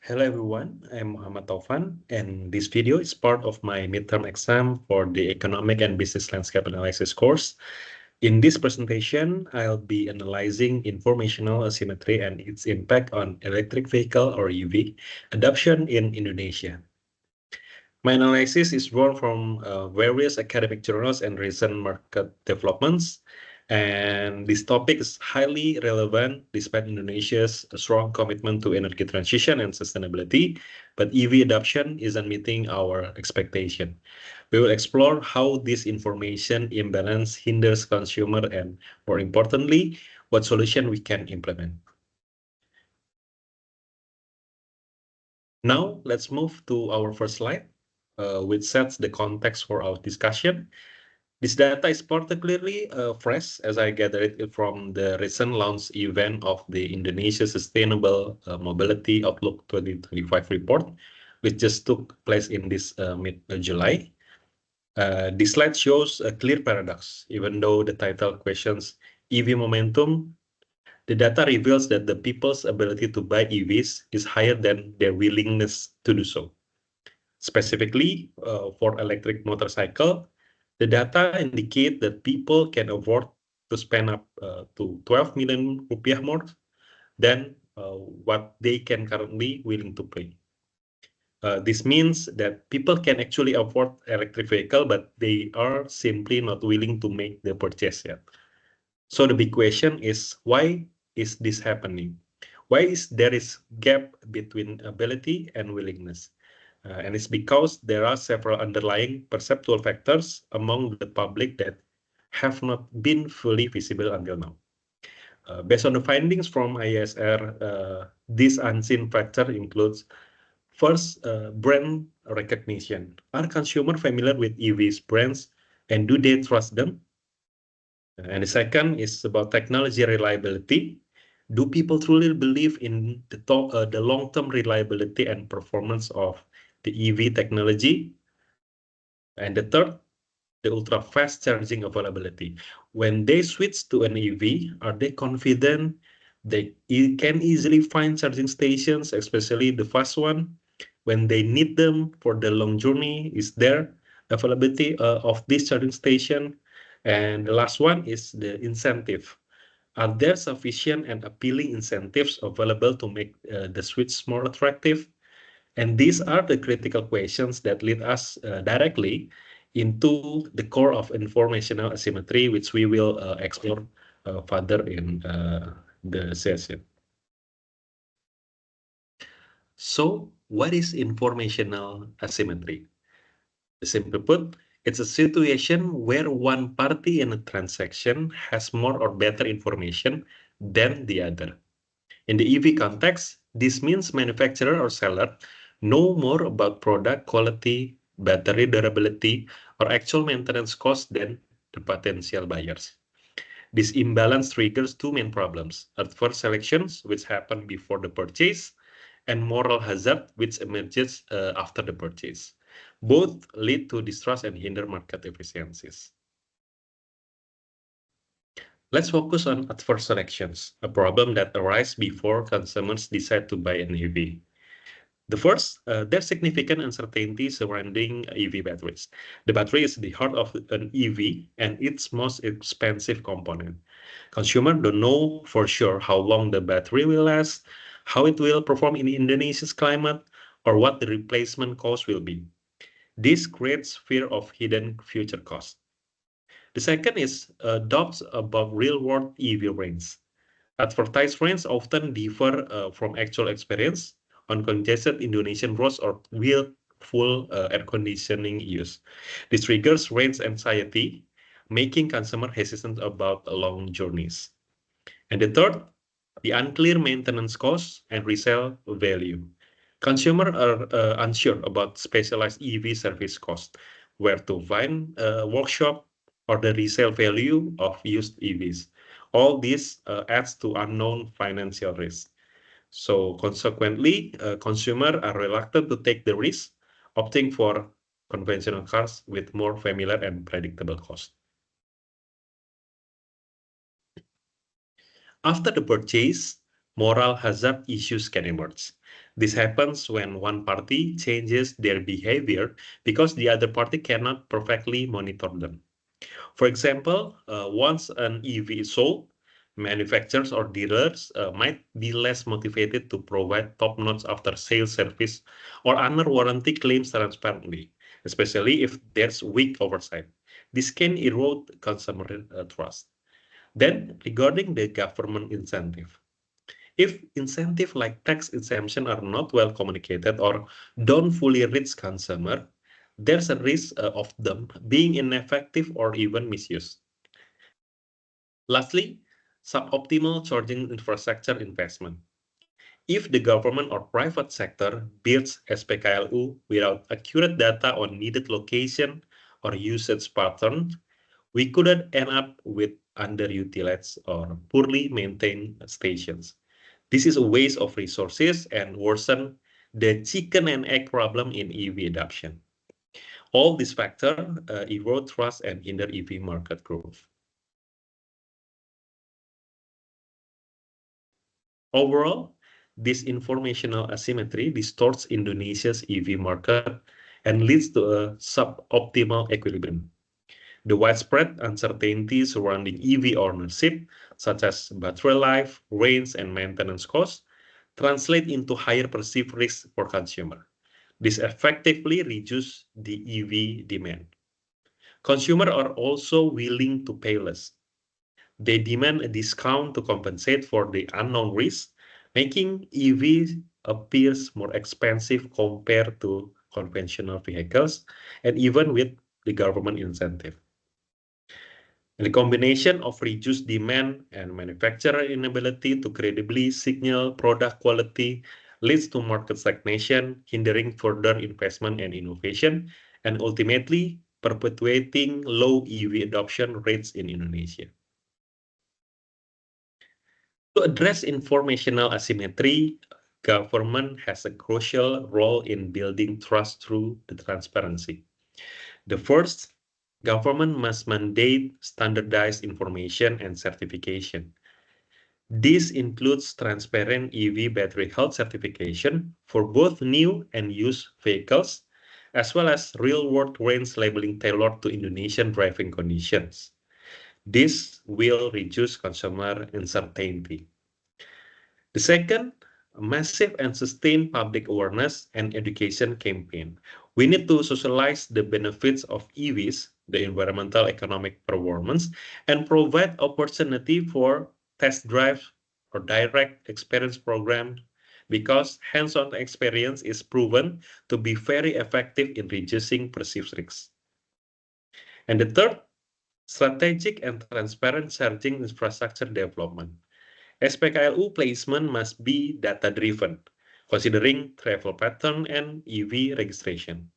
Hello everyone, I'm Mohammad.Taufan, and this video is part of my midterm exam for the Economic and Business Landscape Analysis course. In this presentation, I'll be analyzing informational asymmetry and its impact on electric vehicle or EV adoption in Indonesia. My analysis is drawn from various academic journals and recent market developments. And this topic is highly relevant despite Indonesia's strong commitment to energy transition and sustainability, but EV adoption isn't meeting our expectation. We will explore how this information imbalance hinders consumer and, more importantly, what solution we can implement. Now, let's move to our first slide, which sets the context for our discussion. This data is particularly fresh as I gathered it from the recent launch event of the Indonesia Sustainable Mobility Outlook 2025 report, which just took place in this mid-July. This slide shows a clear paradox. Even though the title questions EV momentum, the data reveals that the people's ability to buy EVs is higher than their willingness to do so. Specifically, for electric motorcycle, the data indicate that people can afford to spend up to 12 million rupiah more than what they can currently willing to pay. This means that people can actually afford electric vehicle, but they are simply not willing to make the purchase yet. So the big question is, why is this happening? Why is there is gap between ability and willingness? And it's because there are several underlying perceptual factors among the public that have not been fully visible until now. Based on the findings from ISR, this unseen factor includes first, brand recognition. Are consumers familiar with EVs brands and do they trust them? And the second is about technology reliability. Do people truly believe in the long-term reliability and performance of the EV technology? And the third, the ultra-fast charging availability. When they switch to an EV, are they confident they can easily find charging stations, especially the fast one, when they need them for the long journey? Is there availability of this charging station? And the last one is the incentive. Are there sufficient and appealing incentives available to make the switch more attractive? And these are the critical questions that lead us directly into the core of informational asymmetry, which we will explore further in the session. So, what is informational asymmetry? Simply put, it's a situation where one party in a transaction has more or better information than the other. In the EV context, this means manufacturer or seller know more about product quality, battery durability, or actual maintenance cost than the potential buyers. This imbalance triggers two main problems: adverse selections, which happen before the purchase, and moral hazard, which emerges after the purchase. Both lead to distrust and hinder market efficiencies. Let's focus on adverse selections, a problem that arises before consumers decide to buy an EV. The first, there's significant uncertainty surrounding EV batteries. The battery is the heart of an EV and its most expensive component. Consumers don't know for sure how long the battery will last, how it will perform in Indonesia's climate, or what the replacement cost will be. This creates fear of hidden future costs. The second is doubts about real-world EV range. Advertised range often differ from actual experience on congested Indonesian roads or with full air conditioning use. This triggers range anxiety, making consumers hesitant about long journeys. And the third, the unclear maintenance costs and resale value. Consumers are unsure about specialized EV service costs, where to find a workshop, or the resale value of used EVs. All this adds to unknown financial risk. So consequently, consumers are reluctant to take the risk, opting for conventional cars with more familiar and predictable costs. After the purchase, moral hazard issues can emerge. This happens when one party changes their behavior because the other party cannot perfectly monitor them. For example, once an EV is sold, manufacturers or dealers might be less motivated to provide top-notch after-sales service or honor warranty claims transparently, especially if there's weak oversight. This can erode consumer trust. Then, regarding the government incentive, if incentives like tax exemption are not well communicated or don't fully reach consumer, there's a risk of them being ineffective or even misused. Lastly, suboptimal charging infrastructure investment. If the government or private sector builds SPKLU without accurate data on needed location or usage patterns, we could end up with underutilized or poorly maintained stations. This is a waste of resources and worsen the chicken and egg problem in EV adoption. All these factors erode trust and hinder EV market growth. Overall, this informational asymmetry distorts Indonesia's EV market and leads to a suboptimal equilibrium. The widespread uncertainty surrounding EV ownership, such as battery life, range, and maintenance costs, translate into higher perceived risk for consumer. This effectively reduces the EV demand. Consumers are also willing to pay less. They demand a discount to compensate for the unknown risk, making EVs appears more expensive compared to conventional vehicles, and even with the government incentive. And the combination of reduced demand and manufacturer inability to credibly signal product quality leads to market stagnation, hindering further investment and innovation, and ultimately perpetuating low EV adoption rates in Indonesia. To address informational asymmetry, government has a crucial role in building trust through the transparency. The first, government must mandate standardized information and certification. This includes transparent EV battery health certification for both new and used vehicles, as well as real-world range labeling tailored to Indonesian driving conditions. This will reduce consumer uncertainty. The second, a massive and sustained public awareness and education campaign. We need to socialize the benefits of EVs, the environmental economic performance, and provide opportunity for test drives or direct experience programs because hands-on experience is proven to be very effective in reducing perceived risks. And the third, strategic and transparent charging infrastructure development. SPKLU placement must be data-driven, considering travel pattern and EV registration.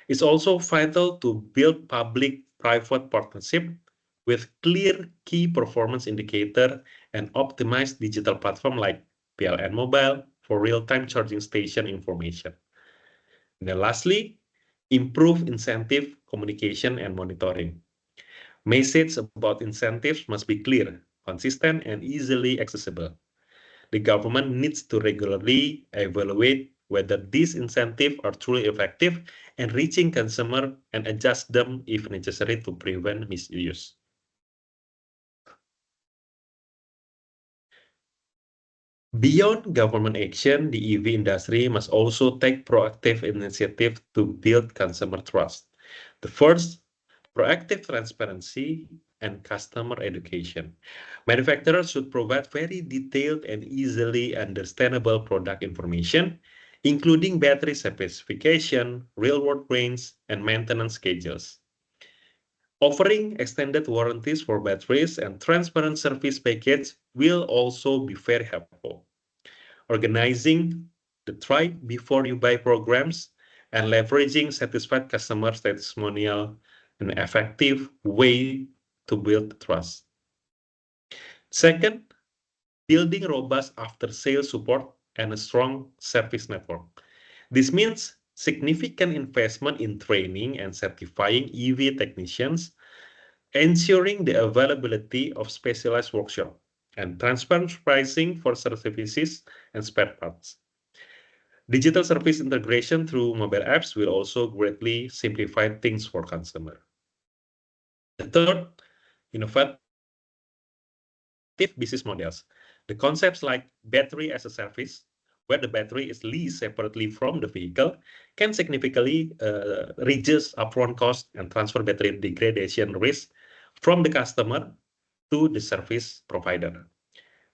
It's also vital to build public-private partnership with clear key performance indicator and optimized digital platform like PLN Mobile for real-time charging station information. And then lastly, improve incentive communication and monitoring. Message about incentives must be clear, consistent, and easily accessible. The government needs to regularly evaluate whether these incentives are truly effective and reaching consumer and adjust them if necessary to prevent misuse. Beyond government action, the EV industry must also take proactive initiative to build consumer trust. The first, proactive transparency and customer education. Manufacturers should provide very detailed and easily understandable product information, including battery specification, real-world range, and maintenance schedules. Offering extended warranties for batteries and transparent service package will also be very helpful. Organizing the try before you buy programs and leveraging satisfied customer testimonial an effective way to build trust. Second, building robust after-sales support and a strong service network. This means significant investment in training and certifying EV technicians, ensuring the availability of specialized workshops, and transparent pricing for services and spare parts. Digital service integration through mobile apps will also greatly simplify things for consumer. The third, innovative business models. The concepts like battery as a service, where the battery is leased separately from the vehicle, can significantly reduce upfront cost and transfer battery degradation risk from the customer to the service provider.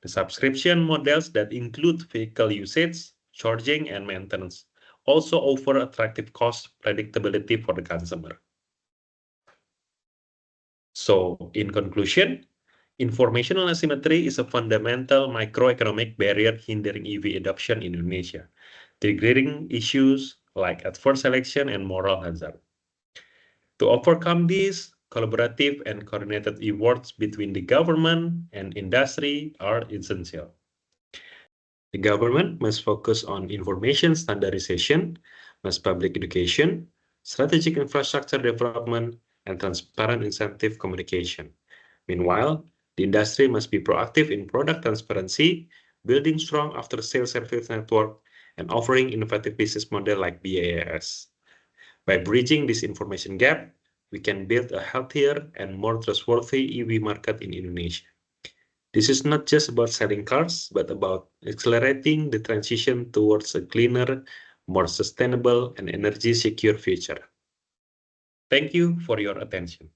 The subscription models that include vehicle usage, charging, and maintenance also offer attractive cost predictability for the consumer. So, in conclusion, informational asymmetry is a fundamental microeconomic barrier hindering EV adoption in Indonesia, triggering issues like adverse selection and moral hazard. To overcome this, collaborative and coordinated efforts between the government and industry are essential. The government must focus on information standardization, mass public education, strategic infrastructure development, and transparent incentive communication. Meanwhile, the industry must be proactive in product transparency, building strong after-sales service network, and offering innovative business model like BaaS. By bridging this information gap, we can build a healthier and more trustworthy EV market in Indonesia. This is not just about selling cars, but about accelerating the transition towards a cleaner, more sustainable, and energy-secure future. Thank you for your attention.